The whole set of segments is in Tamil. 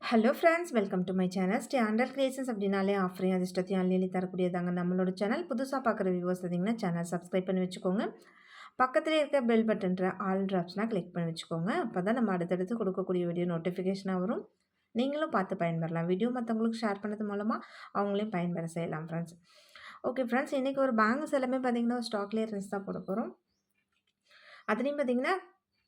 Hello friends, welcome to my channel. Standard creations அப்படின்னாலே ஆஃபரையும் அதிர்ஷ்டத்தையும் அள்ளி தரக்கூடியதாங்க நம்மளோட சேனல். புதுசாக பார்க்குற வியூவர்ஸ் இருந்தீங்கன்னா சேனல் சப்ஸ்கிரைப் பண்ணி வச்சுக்கோங்க. பக்கத்துலேயே இருக்க பெல் பட்டன்ற ஆல்ன்ற ஆப்ஷனாக கிளிக் பண்ணி வச்சுக்கோங்க. அப்போ தான் நம்ம அடுத்தடுத்து கொடுக்கக்கூடிய வீடியோ நோட்டிஃபிகேஷனாக வரும். நீங்களும் பார்த்து பயன்பெறலாம். வீடியோ மற்றவங்களுக்கு ஷேர் பண்ணது மூலமாக அவங்களையும் பயன்பெற செய்யலாம் ஃப்ரெண்ட்ஸ். ஓகே ஃப்ரெண்ட்ஸ், இன்றைக்கி ஒரு பேங்கிள்ஸ் எல்லாமே பார்த்திங்கன்னா ஸ்டாக் கிளியரன்ஸ் தான் போட போகிறோம். அதுலேயும் பார்த்திங்கன்னா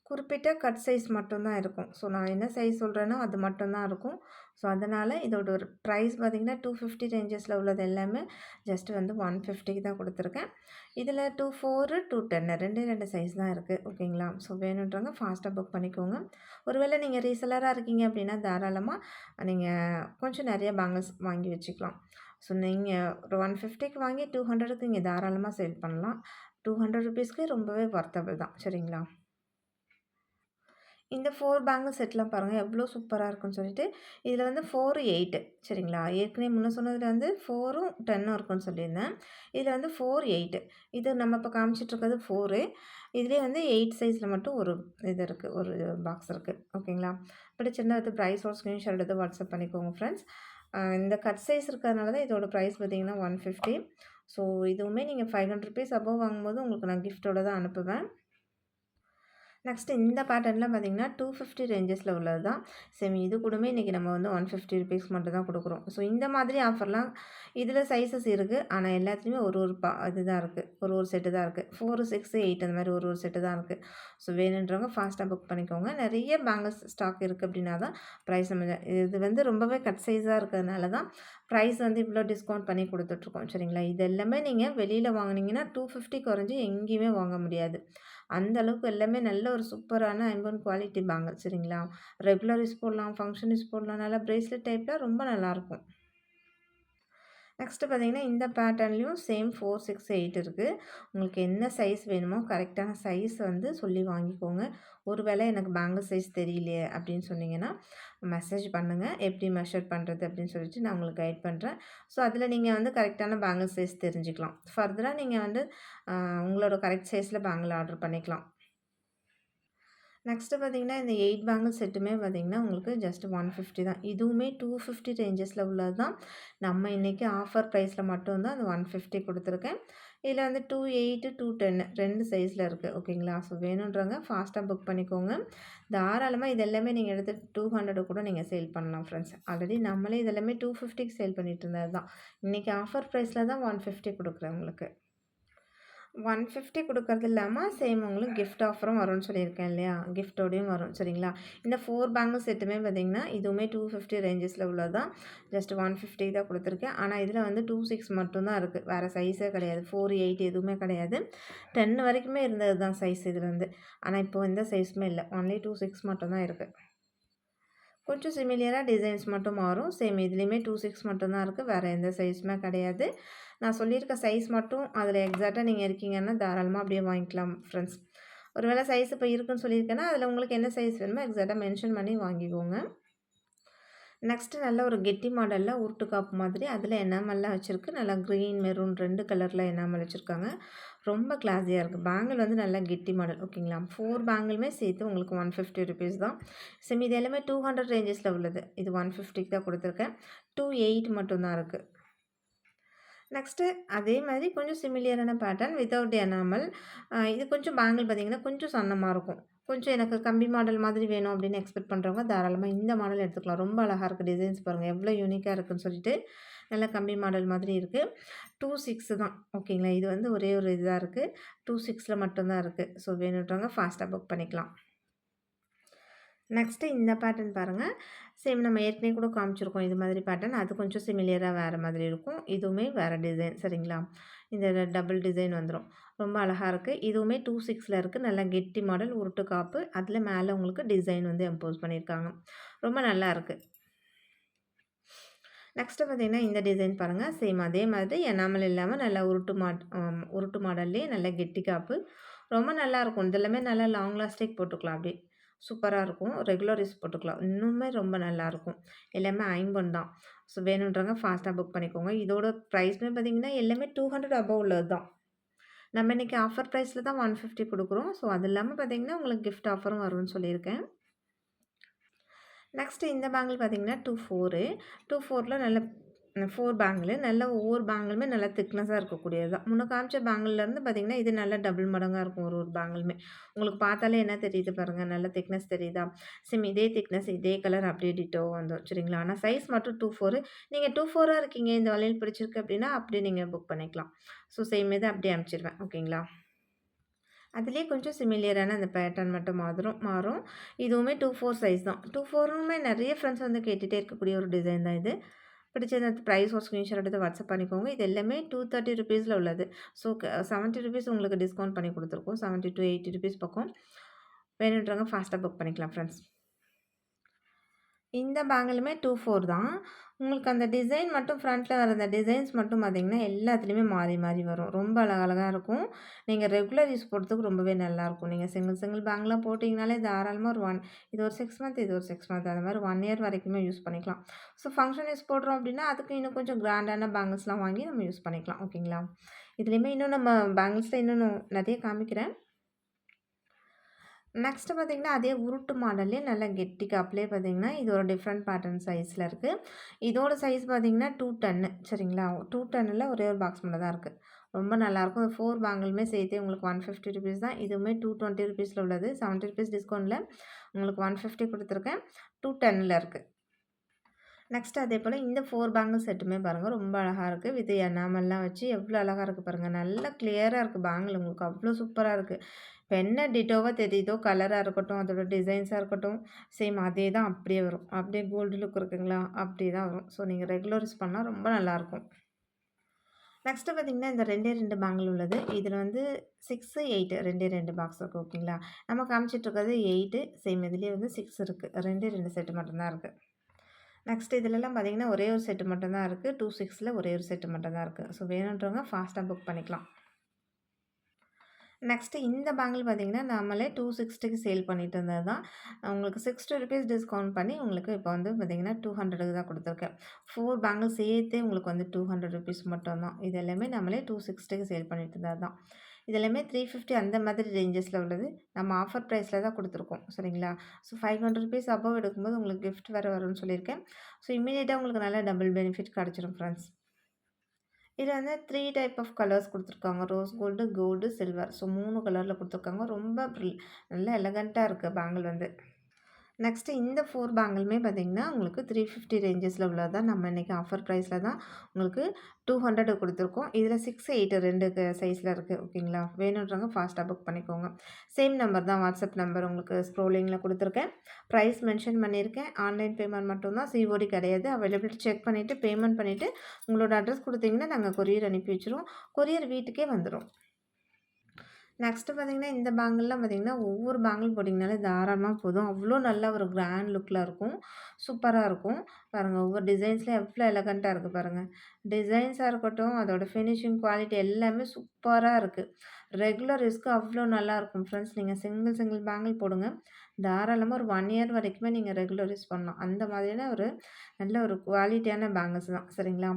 குறிப்பிட்ட கட் சைஸ் மட்டும் தான் இருக்கும். ஸோ நான் என்ன சைஸ் சொல்கிறேனோ அது மட்டும் தான் இருக்கும். ஸோ அதனால் இதோட ஒரு ப்ரைஸ் பார்த்திங்கன்னா 250 ரேஞ்சஸில் உள்ளது எல்லாமே ஜஸ்ட் வந்து 150க்கு தான் கொடுத்துருக்கேன். இதில் 24, 210 ரெண்டே ரெண்டு சைஸ் தான் இருக்குது. ஓகேங்களா? ஸோ வேணுன்றவங்க ஃபாஸ்ட்டாக புக் பண்ணிக்கோங்க. ஒருவேளை நீங்கள் ரீசெல்லராக இருக்கீங்க அப்படின்னா தாராளமாக நீங்கள் கொஞ்சம் நிறைய பேங்கிள்ஸ் வாங்கி வச்சுக்கலாம். ஸோ நீங்கள் ஒரு 150க்கு வாங்கி 200க்கு இங்கே தாராளமாக சேல் பண்ணலாம். 200 ருபீஸ்க்கு ரொம்பவே வொர்த்தபிள் தான். சரிங்களா? இந்த 4 பேங்கிள் செட்லாம் பாருங்கள் எவ்வளோ சூப்பராக இருக்குன்னு சொல்லிட்டு. இதில் வந்து 4, 8 சரிங்களா? ஏற்கனவே முன்ன சொன்னதில் வந்து 4ம் 10ம் இருக்குன்னு சொல்லியிருந்தேன். இதில் வந்து 4, 8 இது நம்ம இப்போ காமிச்சிட்ருக்கிறது 4. இதுலேயே வந்து 8 சைஸில் மட்டும் ஒரு இது இருக்குது, ஒரு பாக்ஸ் இருக்குது. ஓகேங்களா? பிடிச்சிருந்தா அது ப்ரைஸோட ஸ்க்ரீன்ஷாட் எடுத்து வாட்ஸ்அப் பண்ணிக்கோங்க ஃப்ரெண்ட்ஸ். இந்த கட் சைஸ் இருக்கிறதுனால தான் இதோட ப்ரைஸ் பார்த்திங்கன்னா 150. ஸோ இதுவுமே நீங்கள் 500 ருபீஸ் அபோவ் வாங்கும்போது உங்களுக்கு நான் கிஃப்ட்டோட தான் அனுப்புவேன். நெக்ஸ்ட்டு இந்த பேட்டர்ன்லாம் பார்த்திங்கன்னா 250 ரேஞ்சஸில் உள்ளது தான். சேம் இது கூடமே இன்றைக்கி நம்ம வந்து 150 ருபீஸ் மட்டும் தான் கொடுக்குறோம். ஸோ இந்த மாதிரி ஆஃபர்லாம் இதில் சைஸஸ் இருக்குது. ஆனால் எல்லாத்துலேயுமே ஒரு ஒரு இதுதான் இருக்குது, ஒரு செட்டு தான் இருக்குது. 4, 6, 8 அந்த மாதிரி ஒரு செட்டு தான் இருக்குது. ஸோ வேணுன்றவங்க ஃபாஸ்ட்டாக புக் பண்ணிக்கோங்க. நிறைய பேங்கிள்ஸ் ஸ்டாக் இருக்குது அப்படின்னா தான் ப்ரைஸ் நம்ம இது வந்து ரொம்பவே கட் சைஸாக இருக்கிறதுனால தான் ப்ரைஸ் வந்து இவ்வளோ டிஸ்கவுண்ட் பண்ணி கொடுத்துட்ருக்கோம். சரிங்களா? இது எல்லாமே நீங்கள் வெளியில் வாங்கினீங்கன்னா 250 குறைஞ்சி எங்கேயுமே வாங்க முடியாது. அந்த அளவுக்கு எல்லாமே நல்ல ஒரு சூப்பரான ஐம்பொன் குவாலிட்டி பேங்கிள். சரிங்களா? ரெகுலர் யூஸ் போடலாம், ஃபங்க்ஷன் யூஸ் போடலாம். நல்லா பிரேஸ்லெட் டைப்பில் ரொம்ப நல்லாயிருக்கும். நெக்ஸ்ட்டு பார்த்தீங்கன்னா இந்த பேட்டர்ன்லேயும் சேம் 4, 6, 8 இருக்குது. உங்களுக்கு என்ன சைஸ் வேணுமோ கரெக்டான சைஸ் வந்து சொல்லி வாங்கிக்கோங்க. ஒரு வேளை எனக்கு பேங்கிள் சைஸ் தெரியலையே அப்படின்னு சொன்னீங்கன்னா மெசேஜ் பண்ணுங்கள். எப்படி மெஷர் பண்ணுறது அப்படின்னு சொல்லிட்டு நான் உங்களுக்கு கைட் பண்ணுறேன். ஸோ அதில் நீங்கள் வந்து கரெக்டான பேங்கிள் சைஸ் தெரிஞ்சுக்கலாம். ஃபர்தராக நீங்கள் வந்து உங்களோட கரெக்ட் சைஸில் பேங்கிள் ஆர்டர் பண்ணிக்கலாம். நெக்ஸ்ட்டு பார்த்தீங்கன்னா, இந்த 8 பேங்கிள் செட்டுமே பார்த்தீங்கன்னா, உங்களுக்கு ஜஸ்ட் 150 தான். இதுவுமே 250 ரேஞ்சஸில் உள்ளது தான். நம்ம இன்றைக்கி ஆஃபர் ப்ரைஸில் மட்டும் தான் அந்த 150 கொடுத்துருக்கேன். இதில் வந்து 28, 210 2 சைஸில் இருக்குது. ஓகேங்களா? ஸோ வேணுன்றவங்க ஃபாஸ்ட்டாக புக் பண்ணிக்கோங்க. தாராளமாக இது எல்லாமே நீங்கள் எடுத்து 200 கூட நீங்கள் சேல் பண்ணலாம் ஃப்ரெண்ட்ஸ். ஆல்ரெடி நம்மளே இது எல்லாமே 250க்கு சேல் பண்ணிட்டு இருந்தது தான். இன்றைக்கி ஆஃபர் ப்ரைஸில் தான் 150 கொடுக்குறேன் உங்களுக்கு. 150 கொடுக்கறது இல்லாமல் சேம் உங்களுக்கு கிஃப்ட் ஆஃபரும் வரும்னு சொல்லியிருக்கேன் இல்லையா? கிஃப்ட்டோடையும் வரும். சரிங்களா? இந்த 4 பேங்கிள் செட்டுமே பார்த்திங்கன்னா இதுவுமே 250 ரேஞ்சஸில் உள்ளது தான். ஜஸ்ட் 150 தான் கொடுத்துருக்கேன். ஆனால் இதில் வந்து 26 மட்டும்தான் இருக்குது. வேறு சைஸே கிடையாது. 4, 8 எதுவுமே கிடையாது. 10 வரைக்குமே இருந்தது தான் சைஸ் இதில் வந்து. ஆனால் இப்போ எந்த சைஸுமே இல்லை. ஒன்லி 26 மட்டும்தான் இருக்குது. கொஞ்சம் சிமிலியராக டிசைன்ஸ் மட்டும் மாறும். சேம் இதுலேயுமே 26 மட்டும் தான் இருக்குது. வேறு எந்த சைஸுமே கிடையாது. நான் சொல்லியிருக்க சைஸ் மட்டும் அதில் எக்ஸாக்டாக நீங்கள் இருக்கீங்கன்னா தாராளமாக அப்படியே வாங்கிக்கலாம் ஃப்ரெண்ட்ஸ். ஒரு வேளை சைஸ் இப்போ இருக்குன்னு சொல்லியிருக்கேன்னா அதில் உங்களுக்கு என்ன சைஸ் வேணுமோ எக்ஸாக்டாக மென்ஷன் பண்ணி வாங்கிக்கோங்க. நெக்ஸ்ட்டு நல்ல ஒரு கெட்டி மாடலில் உருட்டு காப்பு மாதிரி அதில் எனாமல்லாம் வச்சுருக்கு. நல்லா க்ரீன், மெரூன் 2 கலரில் எனாமல் வச்சுருக்காங்க. ரொம்ப கிளாஸியாக இருக்குது. பேங்கிள் வந்து நல்லா கெட்டி மாடல். ஓகேங்களா? 4 பேங்கிளுமே சேர்த்து உங்களுக்கு 150 ருபீஸ் தான். சேம் இது எல்லாமே 200 ரேஞ்சஸில் உள்ளது. இது 150க்கு தான் கொடுத்துருக்கேன். 28 மட்டும்தான் இருக்குது. நெக்ஸ்ட்டு அதே மாதிரி கொஞ்சம் சிமிலியரான பேட்டர்ன் வித்தவுட் எனாமல். இது கொஞ்சம் பேங்கிள் பார்த்திங்கன்னா கொஞ்சம் சன்னமாக இருக்கும். கொஞ்சம் எனக்கு கம்பி மாடல் மாதிரி வேணும் அப்படின்னு எக்ஸ்பெக்ட் பண்ணுறவங்க தாராளமாக இந்த மாடல் எடுத்துக்கலாம். ரொம்ப அழகாக இருக்குது. டிசைன்ஸ் பாருங்கள் எவ்வளோ யூனிக்காக இருக்குதுன்னு சொல்லிட்டு. நல்லா கம்பி மாடல் மாதிரி இருக்குது. 26 தான். ஓகேங்களா? இது வந்து ஒரே ஒரு இதாக இருக்குது. 26ல் மட்டும்தான் இருக்குது. ஸோ வேணுன்றவங்க ஃபாஸ்ட்டாக புக் பண்ணிக்கலாம். நெக்ஸ்ட்டு இந்த பேட்டர்ன் பாருங்கள். சேம் நம்ம ஏற்கனவே கூட காமிச்சிருக்கோம் இது மாதிரி பேட்டர்ன். அது கொஞ்சம் சிமிலியராக வேறு மாதிரி இருக்கும். இதுவுமே வேறு டிசைன். சரிங்களா? இந்த டபுள் டிசைன் வந்துடும். ரொம்ப அழகாக இருக்குது. இதுவுமே 26ல் இருக்குது. நல்லா கெட்டி மாடல் உருட்டு காப்பு. அதில் மேலே உங்களுக்கு டிசைன் வந்து எம்போஸ் பண்ணியிருக்காங்க. ரொம்ப நல்லா இருக்குது. நெக்ஸ்ட்டு பார்த்திங்கன்னா இந்த டிசைன் பாருங்கள். சேம் அதே மாதிரி எனாமல் இல்லாமல் நல்லா உருட்டு மாடல்லே நல்லா கெட்டி காப்பு. ரொம்ப நல்லாயிருக்கும். இதெல்லாமே நல்லா லாங் லாஸ்டிக் போட்டுக்கலாம் அப்படியே. சூப்பராக இருக்கும். ரெகுலர் யூஸ் போட்டுக்கலாம். இன்னுமே ரொம்ப நல்லாயிருக்கும். எல்லாமே ஐம்பொன் தான். ஸோ வேணுன்றவங்க ஃபாஸ்ட்டாக புக் பண்ணிக்கோங்க. இதோட ப்ரைஸ்மே பார்த்திங்கன்னா எல்லாமே 200 அபோவ் உள்ளது தான். நம்ம இன்றைக்கி ஆஃபர் ப்ரைஸில் தான் 150 கொடுக்குறோம். ஸோ அது இல்லாமல் பார்த்திங்கன்னா உங்களுக்கு கிஃப்ட் ஆஃபரும் வரும்னு சொல்லியிருக்கேன். நெக்ஸ்ட்டு இந்த பேங்கிள் பார்த்தீங்கன்னா 2, 4 2, 4ல நல்ல 4 பேங்கிள் நல்ல ஒவ்வொரு பேங்கிளுமே நல்லா திக்னஸா இருக்கக்கூடியது தான். முன்ன காமிச்ச பேங்கிள்லேருந்து பார்த்தீங்கன்னா, இது நல்லா டபுள் மடங்கா இருக்கும் ஒரு ஒரு பேங்கிளுமே. உங்களுக்கு பார்த்தாலே என்ன தெரியுது பாருங்க, நல்ல திக்னஸ் தெரியுதா? சேம் இதே திக்னஸ், இதே கலர் அப்படியே டிட்டோவா வந்துரும் சரிங்களா? ஆனா சைஸ் மட்டும் 2, 4 நீங்க 2, 4ஆ இருக்கீங்க, இந்த வளையல் பிடிச்சிருக்கு அப்படின்னா, அப்படியே நீங்க புக் பண்ணிக்கலாம். ஸோ சேம் இது அப்படியே அனுப்பிச்சிருவேன். ஓகேங்களா? அதிலேயே கொஞ்சம் சிமிலியரான அந்த பேட்டர்ன் மட்டும் மாறும். இதுவுமே 2, 4 சைஸ் தான். 2, 4மே நெறைய ஃப்ரெண்ட்ஸ் வந்து கேட்டுட்டே இருக்கக்கூடிய ஒரு டிசைன் தான் இது. பிடிச்சது ப்ரைஸ் ஒரு ஸ்க்ரீன்ஷாட் எடுத்து வாட்ஸ்அப் பண்ணிக்கோங்க. இது எல்லாமே ₹230 உள்ளது. ஸோ ₹70 உங்களுக்கு டிஸ்கவுண்ட் பண்ணி குடுத்துருக்கோம். ₹70 to ₹80 பக்கம். வேணுன்றவங்க ஃபாஸ்ட்டா புக் பண்ணிக்கலாம் ஃப்ரெண்ட்ஸ். இந்த பேங்கிளுமே 2, 4 தான். உங்களுக்கு அந்த டிசைன் மட்டும் ஃப்ரண்ட்ல வர அந்த டிசைன்ஸ் மட்டும் பார்த்தீங்கன்னா, எல்லாத்துலயுமே மாறி மாறி வரும். ரொம்ப அழகழகா இருக்கும். நீங்க ரெகுலர் யூஸ் போடுறதுக்கு ரொம்பவே நல்லாயிருக்கும். நீங்க சிங்கிள் சிங்கிள் பேங்க்லா போட்டிங்கனாலே தாராளமா இது ஒரு 6 மந்த், இது ஒரு 6 மந்த் அது மாரி 1 இயர் வரைக்குமே யூஸ் பண்ணிக்கலாம். ஸோ ஃபங்ஷன் யூஸ் போடுறோம் அப்படின்னா, அதுக்கு இன்னும் கொஞ்சம் கிராண்டான பேங்கிள்ஸ்லாம் வாங்கி நம்ம யூஸ் பண்ணிக்கலாம். ஓகேங்களா? இதுலயுமே இன்னும் நம்ம பேங்கிள்ஸ்ல இன்னும் நெறைய காமிக்கிறேன். நெக்ஸ்ட்டு பார்த்தீங்கன்னா, அதே உருட்டு மாடல்லே நல்லா கெட்டி காப்புலயே பார்த்தீங்கன்னா, இது ஒரு டிஃப்ரெண்ட் பேட்டர்ன் சைஸ்ல இருக்கு. இதோட சைஸ் பார்த்தீங்கன்னா 210 சரிங்களா? 210ல ஒரே ஒரு பாக்ஸ் மட்டும் தான் இருக்கு. ரொம்ப நல்லாயிருக்கும். 4 பேங்கிளுமே சேர்த்தே உங்களுக்கு ₹150 தான். இதுவுமே ₹220ல உள்ளது. ₹70 டிஸ்கவுண்ட்ல உங்களுக்கு 150 குடுத்துருக்கேன். 210ல இருக்கு. நெக்ஸ்ட் அதேபோல இந்த 4 பேங்கிள் செட்டுமே பாருங்க, ரொம்ப அழகா இருக்கு. வித் எனாமல்லாம் வச்சு எவ்வளோ அழகா இருக்கு பாருங்க. நல்லா கிளியரா இருக்கு பேங்கிள் உங்களுக்கு அவ்வளோ சூப்பரா இருக்கு. இப்ப என்ன டிட்டோவா தெரியுதோ கலரா இருக்கட்டும், அதோட டிசைன்ஸா இருக்கட்டும், சேம் அதே தான் அப்படியே வரும். அப்படியே கோல்டு லுக் இருக்குங்களா? அப்படியே தான் வரும். ஸோ நீங்க ரெகுலர் யூஸ் பண்ணா ரொம்ப நல்லாயிருக்கும். நெக்ஸ்ட்டு பார்த்தீங்கன்னா, இந்த 2 பேங்கிள் உள்ளது. இதில வந்து 6, 8 2 பாக்ஸ் இருக்கு. ஓகேங்களா? நம்ம காமிச்சிட்டு இருக்கிறது 8 சேம் இதுலயே வந்து 6 இருக்கு. 2 செட் மட்டும் தான் இருக்கு. நெக்ஸ்ட் இதுலலாம் பார்த்தீங்கன்னா, ஒரே ஒரு செட் மட்டும் தான் இருக்கு. 26ல ஒரே ஒரு செட் மட்டும் தான் இருக்கு. ஸோ வேணுன்றவங்க ஃபாஸ்ட்டா புக் பண்ணிக்கலாம். நெக்ஸ்ட்டு இந்த பேங்கிள் பார்த்தீங்கன்னா, நம்மளே 260க்கு சேல் பண்ணிட்டு இருந்தது தான். உங்களுக்கு ₹60 டிஸ்கவுண்ட் பண்ணி உங்களுக்கு இப்போ வந்து பார்த்தீங்கன்னா, 200க்கு தான் குடுத்துருக்கேன். 4 பேங்கிள் சேர்த்தே உங்களுக்கு வந்து ₹200 மட்டும் தான். இது எல்லாமே நம்மளே 260க்கு சேல் பண்ணிட்டு இருந்தது தான். இது எல்லாமே 350 அந்த மாதிரி ரேஞ்சஸ்ல உள்ளது. நம்ம ஆஃபர் பிரைஸ்ல தான் குடுத்துருக்கோம். சரிங்களா? ஸோ ₹500 அபோவ் எடுக்கும்போது உங்களுக்கு கிஃப்ட் வேற வரும்னு சொல்லியிருக்கேன். ஸோ இம்மீடியட்டா உங்களுக்கு நல்ல டபுள் பெனிஃபிட் கிடைச்சிரும் ஃப்ரெண்ட்ஸ். இதுல வந்து 3 டைப் ஆஃப் கலர்ஸ் குடுத்துருக்காங்க. Rose gold, gold, silver. So 3 கலர்ல குடுத்துருக்காங்க. ரொம்ப நல்லா எலகன்ட்டா இருக்கு பேங்கிள் வந்து. நெக்ஸ்ட்டு இந்த 4 பேங்கிளுமே பார்த்தீங்கன்னா, உங்களுக்கு 350 ரேஞ்சஸ்ல உள்ளது தான். நம்ம இன்னைக்கு ஆஃபர் ப்ரைஸ்ல தான் உங்களுக்கு 200 குடுத்துருக்கோம். இதில 6, 8 2 சைஸ்ல இருக்கு. ஓகேங்களா? வேணுன்றவங்க ஃபாஸ்ட்டா புக் பண்ணிக்கோங்க. சேம் நம்பர் தான் வாட்ஸ்அப் நம்பர் உங்களுக்கு ஸ்க்ரோலிங்கில குடுத்துருக்கேன். ப்ரைஸ் மென்ஷன் பண்ணியிருக்கேன். ஆன்லைன் பேமெண்ட் மட்டும் தான். சிஓடி கிடையாது. அவைலபிலிட்டி செக் பண்ணிவிட்டு, பேமெண்ட் பண்ணிவிட்டு, உங்களோட அட்ரஸ் குடுத்தீங்கன்னா, நாங்க கொரியர் அனுப்பி வச்சுருவோம். கொரியர் வீட்டுக்கே வந்துரும். நெக்ஸ்ட்டு பார்த்தீங்கன்னா, இந்த பேங்கிள்லாம் பார்த்தீங்கன்னா, ஒவ்வொரு பேங்கிள் போட்டிங்கனாலே தாராளமா போதும். அவ்வளோ நல்ல ஒரு கிராண்ட் லுக்ல இருக்கும். சூப்பரா இருக்கும். பாருங்க ஒவ்வொரு டிசைன்ஸ்லயும் எவ்வளோ எலகன்ட்டா இருக்கு பாருங்க. டிசைன்ஸா இருக்கட்டும், அதோட ஃபினிஷிங் குவாலிட்டி எல்லாமே சூப்பரா இருக்கு. ரெகுலர் யூஸ்க்கு அவ்வளோ நல்லாயிருக்கும் ஃப்ரெண்ட்ஸ். நீங்க சிங்கிள் சிங்கிள் பேங்கிள் போடுங்க. தாராளமா ஒரு 1 இயர் வரைக்குமே நீங்க ரெகுலர் யூஸ் பண்ணலாம். அந்த மாதிரியான ஒரு நல்ல ஒரு குவாலிட்டியான பேங்கிள்ஸ் தான். சரிங்களா?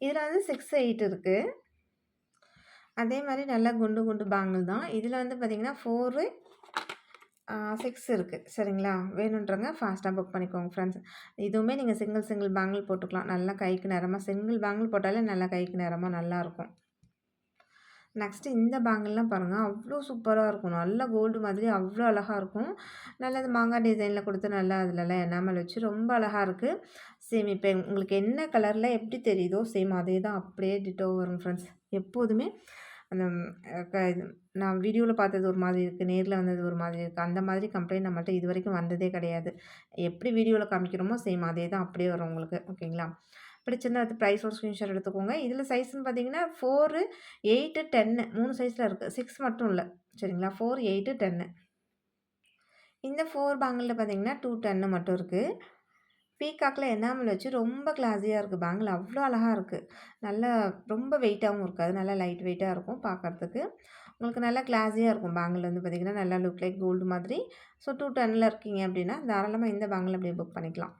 இதில வந்து 6, 8 இருக்கு. அதே மாரி நல்லா குண்டு குண்டு பேங்கிள் தான். இதில வந்து பார்த்தீங்கன்னா 4 6 இருக்கு. சரிங்களா? வேணுன்றவங்க ஃபாஸ்ட்டா புக் பண்ணிக்கோங்க ஃப்ரெண்ட்ஸ். இதுவுமே நீங்க சிங்கிள் சிங்கிள் பேங்கிள் போட்டுக்கலாம். நல்லா கைக்கு நேரமா சிங்கிள் பேங்கிள் போட்டாலே நல்லா கைக்கு நேரமா நல்லாயிருக்கும். நெக்ஸ்ட்டு இந்த பேங்கிள்லாம் பாருங்க, அவ்வளோ சூப்பரா இருக்கும். நல்ல கோல்டு மாதிரி அவ்வளோ அழகா இருக்கும். நல்லா இந்த மாங்காய் டிசைன்ல குடுத்து நல்லா அதுலலாம் எனாமல் வச்சு ரொம்ப அழகா இருக்கு. சேம் இப்ப உங்களுக்கு என்ன கலர்ல எப்படி தெரியுதோ, சேம் அதே தான் அப்படியே டிட்டோ வரும் ஃப்ரெண்ட்ஸ். எப்போதுமே அந்த இது நான் வீடியோல பார்த்தது ஒரு மாதிரி இருக்கு. நேர்ல வந்தது ஒரு மாதிரி இருக்கு. அந்த மாதிரி கம்ப்ளைண்ட் நம்மள்ட்ட இதுவரைக்கும் வந்ததே கிடையாது. எப்படி வீடியோல காமிக்கிறோமோ, சேம் அதே தான் அப்படியே வரும் உங்களுக்கு. ஓகேங்களா? பிடிச்சிருந்தா அது ப்ரைஸ் ஒரு ஸ்க்ரீன்ஷாட் எடுத்துக்கோங்க. இதில சைஸ்ன்னு பார்த்தீங்கன்னா 4, 8, 10 3 சைஸ்ல இருக்கு. 6 மட்டும் இல்ல. சரிங்களா? 4, 8, 10 இந்த 4 பேங்கிள்ல பார்த்தீங்கன்னா 210 மட்டும் இருக்கு. பீகாக்ல எனாமல் வச்சு ரொம்ப கிளாஸியா இருக்கு பேங்கிள். அவ்வளோ அழகா இருக்கு. நல்லா ரொம்ப வெயிட்டாவும் இருக்காது. நல்லா லைட் வெயிட்டா இருக்கும் பார்க்கறதுக்கு. உங்களுக்கு நல்லா கிளாஸியா இருக்கும் பேங்கிள் வந்து பார்த்தீங்கன்னா, நல்லா லுக் லைக் கோல்டு மாதிரி. ஸோ 210ல இருக்கீங்க அப்படின்னா, தாராளமா இந்த பேங்கிள் அப்படியே புக் பண்ணிக்கலாம்.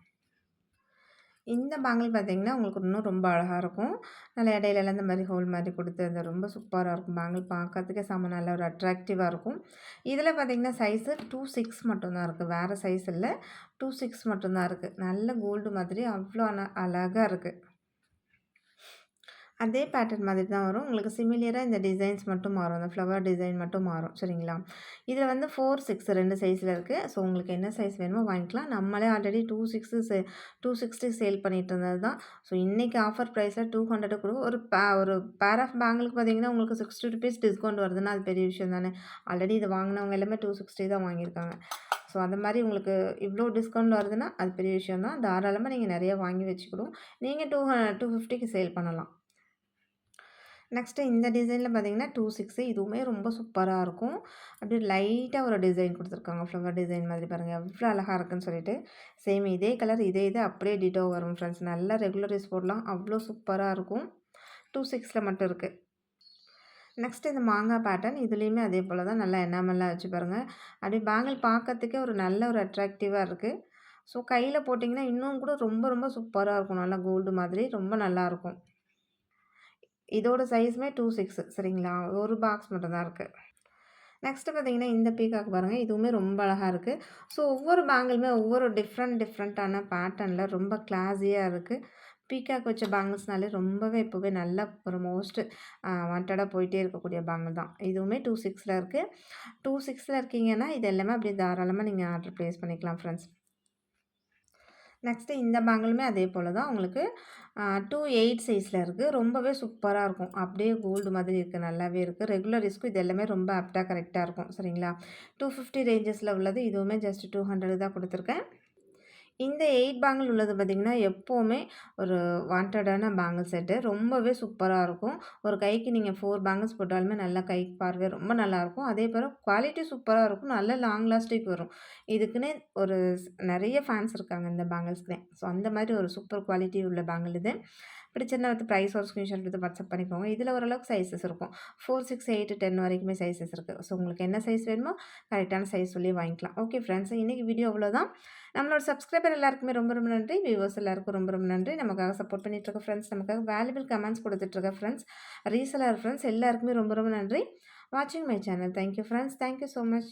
இந்த பேங்கிள் பார்த்தீங்கன்னா, உங்களுக்கு இன்னும் ரொம்ப அழகா இருக்கும். நல்லா இடையிலலாம் இந்த மாரி ஹோல் மாரி குடுத்து அது ரொம்ப சூப்பரா இருக்கும். பேங்கிள் பார்க்கறதுக்கே செம்ம நல்ல ஒரு அட்ராக்டிவா இருக்கும். இதில பார்த்தீங்கன்னா, சைஸு 2, 6 மட்டும் தான் இருக்கு. வேற சைஸ் இல்ல. 2, 6 மட்டும் தான் இருக்கு. நல்ல கோல்டு மாதிரி அவ்ளோ அழகா இருக்கு. அதே பேட்டர்ன் மாதிரி தான் வரும். உங்களுக்கு சிமிலியரா இந்த டிசைன்ஸ் மட்டும் மாறும். அந்த ஃப்ளவர் டிசைன் மட்டும் மாறும். சரிங்களா? இதில வந்து 4, 6 2 சைஸ்ல இருக்கு. ஸோ உங்களுக்கு என்ன சைஸ் வேணுமோ வாங்கிக்கலாம். நம்மளே ஆல்ரெடி 260 சேல் பண்ணிட்டு இருந்தது தான். ஸோ இன்னைக்கு ஆஃபர் பிரைஸ்ல 200 குடுக்க ஒரு பேர் ஆஃப் பேங்கிளுக்கு பார்த்தீங்கன்னா, உங்களுக்கு ₹60 டிஸ்கவுண்ட் வருதுன்னா, அது பெரிய விஷயம் தானே! ஆல்ரெடி இத வாங்குனவங்க எல்லாமே 260 தான் வாங்கியிருக்காங்க. ஸோ அந்த மாரி உங்களுக்கு இவ்ளோ டிஸ்கவுண்ட்ல வருதுன்னா, அது பெரிய விஷயம் தான். தாராளமா நீங்க நெறைய வாங்கி வச்சுக்கணும். நீங்க 250க்கு சேல் பண்ணலாம். நெக்ஸ்ட்டு இந்த டிசைன்ல பார்த்தீங்கன்னா 2, 6 இதுவுமே ரொம்ப சூப்பரா இருக்கும். அப்படியே லைட்டா ஒரு டிசைன் குடுத்துருக்காங்க. ஃப்ளவர் டிசைன் மாதிரி பாருங்க. எவ்வளோ அழகா இருக்குன்னு சொல்லிட்டு. சேம் இதே கலர் இதே இது அப்படியே டிட்டோ வரும் ஃப்ரெண்ட்ஸ். நல்லா ரெகுலர் யூஸ் போடலாம். அவ்வளோ சூப்பரா இருக்கும். 2, 6ல மட்டும் இருக்கு. நெக்ஸ்ட் இந்த மாங்காய் பேட்டர்ன் இதுலயுமே அதே போல தான் நல்லா எனாமல்லாம் வச்சு பாருங்க. அப்படியே பேங்கிள் பார்க்கறதுக்கே ஒரு நல்ல ஒரு அட்ராக்டிவா இருக்கு. ஸோ கையில போட்டிங்கன்னா இன்னும் கூட ரொம்ப ரொம்ப சூப்பரா இருக்கும். நல்லா கோல்டு மாதிரி ரொம்ப நல்லாருக்கும். இதோட சைஸுமே 2, 6 சரிங்களா? ஒரு பாக்ஸ் மட்டும் தான் இருக்கு. நெக்ஸ்ட்டு பார்த்தீங்கன்னா, இந்த பீகாக் பாருங்க. இதுவுமே ரொம்ப அழகா இருக்கு. ஸோ ஒவ்வொரு பேங்கிளுமே ஒவ்வொரு டிஃப்ரெண்ட்டான பேட்டர்ன்ல ரொம்ப கிளாஸியா இருக்கு. பீகாக் வச்ச பேங்கிள்ஸ்னாலே ரொம்பவே இப்போவே நல்லா ஒரு வாண்டடா போயிட்டே இருக்கக்கூடிய பேங்கிள் தான். இதுவுமே 2, 6ல இருக்கு. 2, 6ல இருக்கீங்கன்னா, இது எல்லாமே அப்படியே தாராளமா நீங்க ஆர்டர் பிளேஸ் பண்ணிக்கலாம் ஃப்ரெண்ட்ஸ். நெக்ஸ்ட்டு இந்த பேங்கிளுமே அதே போல தான் உங்களுக்கு 2, 8 சைஸ்ல இருக்கு. ரொம்பவே சூப்பரா இருக்கும். அப்படியே கோல்டு மாதிரி இருக்கு. நல்லாவே இருக்கு. ரெகுலர் யூஸ்க்கு இது எல்லாமே ரொம்ப ஆப்ட்டா கரெக்ட்டா இருக்கும். சரிங்களா? 250 ரேஞ்சஸ்ல உள்ளது. இதுவுமே ஜஸ்ட் 200 தான் குடுத்துருக்கேன். இந்த 8 பேங்கிள் உள்ளது பார்த்தீங்கன்னா, எப்பவுமே ஒரு வாண்டடான பேங்கிள் செட்டு. ரொம்பவே சூப்பரா இருக்கும். ஒரு கைக்கு நீங்க 4 பேங்கிள்ஸ் போட்டாலுமே நல்லா கைக்கு பார்வை ரொம்ப நல்லாயிருக்கும். அதே போல குவாலிட்டி சூப்பரா இருக்கும். நல்ல லாங் லாஸ்டிக் வரும். இதுக்குன்னே ஒரு நெறைய ஃபேன்ஸ் இருக்காங்க இந்த பேங்கிள்ஸ்க்குனே. ஸோ அந்த மாரி ஒரு சூப்பர் குவாலிட்டி உள்ள பேங்கிள் இது. பிடிச்சிருந்தா வந்து ப்ரைஸ் ஒரு ஸ்க்ரீன்ஷாட் எடுத்து வாட்ஸ்அப் பண்ணிக்கோங்க. இதில ஓரளவுக்கு சைஸஸ் இருக்கும். 4, 6, 8, 10 வரைக்குமே சைஸஸ் இருக்கு. ஸோ உங்களுக்கு என்ன சைஸ் வேணுமோ கரெக்ட்டான சைஸ் சொல்லி வாங்கிக்கலாம். ஓகே ஃப்ரெண்ட்ஸ் இன்னைக்கு வீடியோ அவ்வளோதான். நம்மளோட சப்ஸ்கிரைபர் எல்லாருக்குமே ரொம்ப ரொம்ப நன்றி. வியூவர்ஸ் எல்லாருக்கும் ரொம்ப ரொம்ப நன்றி. நமக்காக சப்போர்ட் பண்ணிட்டு இருக்க ஃப்ரெண்ட்ஸ், நமக்காக வேல்யூபிள் கமெண்ட்ஸ் குடுத்துட்டு இருக்க ஃப்ரெண்ட்ஸ், ரீசெல்லர் ஃப்ரெண்ட்ஸ் எல்லாருக்குமே ரொம்ப ரொம்ப நன்றி. வாட்சிங் my channel. Thank you friends. Thank you so much.